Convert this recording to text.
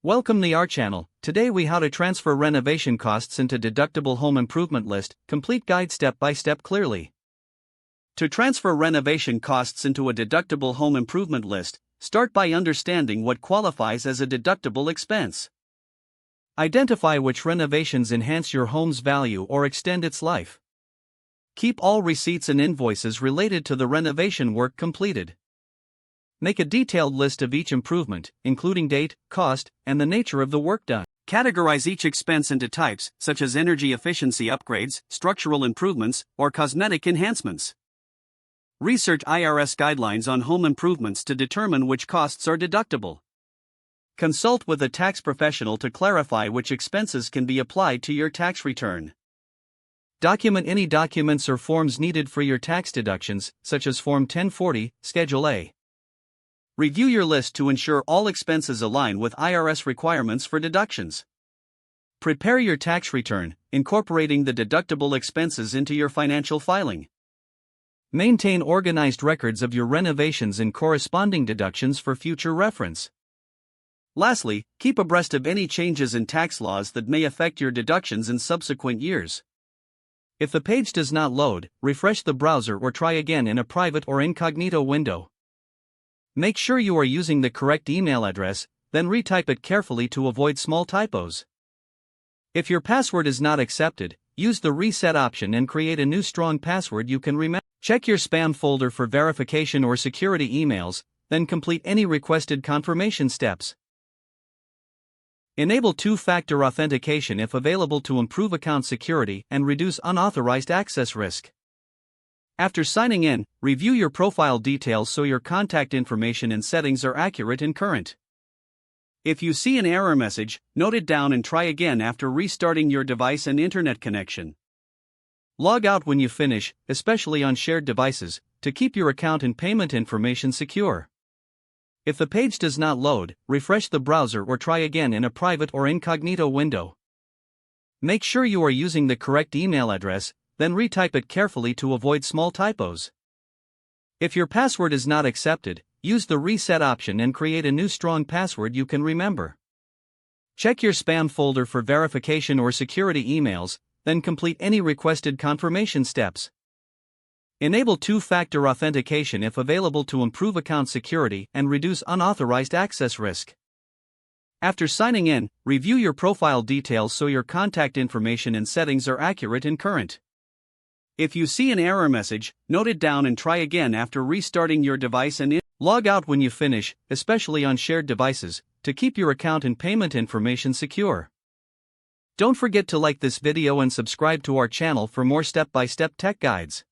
Welcome to our channel. Today we how to transfer renovation costs into deductible home improvement list, complete guide step by step clearly. To transfer renovation costs into a deductible home improvement list, start by understanding what qualifies as a deductible expense. Identify which renovations enhance your home's value or extend its life. Keep all receipts and invoices related to the renovation work completed. Make a detailed list of each improvement, including date, cost, and the nature of the work done. Categorize each expense into types, such as energy efficiency upgrades, structural improvements, or cosmetic enhancements. Research IRS guidelines on home improvements to determine which costs are deductible. Consult with a tax professional to clarify which expenses can be applied to your tax return. Document any documents or forms needed for your tax deductions, such as Form 1040, Schedule A. Review your list to ensure all expenses align with IRS requirements for deductions. Prepare your tax return, incorporating the deductible expenses into your financial filing. Maintain organized records of your renovations and corresponding deductions for future reference. Lastly, keep abreast of any changes in tax laws that may affect your deductions in subsequent years. If the page does not load, refresh the browser or try again in a private or incognito window. Make sure you are using the correct email address, then retype it carefully to avoid small typos. If your password is not accepted, use the reset option and create a new strong password you can remember. Check your spam folder for verification or security emails, then complete any requested confirmation steps. Enable two-factor authentication if available to improve account security and reduce unauthorized access risk. After signing in, review your profile details so your contact information and settings are accurate and current. If you see an error message, note it down and try again after restarting your device and internet connection. Log out when you finish, especially on shared devices, to keep your account and payment information secure. If the page does not load, refresh the browser or try again in a private or incognito window. Make sure you are using the correct email address, then retype it carefully to avoid small typos. If your password is not accepted, use the reset option and create a new strong password you can remember. Check your spam folder for verification or security emails, then complete any requested confirmation steps. Enable two-factor authentication if available to improve account security and reduce unauthorized access risk. After signing in, review your profile details so your contact information and settings are accurate and current. If you see an error message, note it down and try again after restarting your device and log out when you finish, especially on shared devices, to keep your account and payment information secure. Don't forget to like this video and subscribe to our channel for more step-by-step tech guides.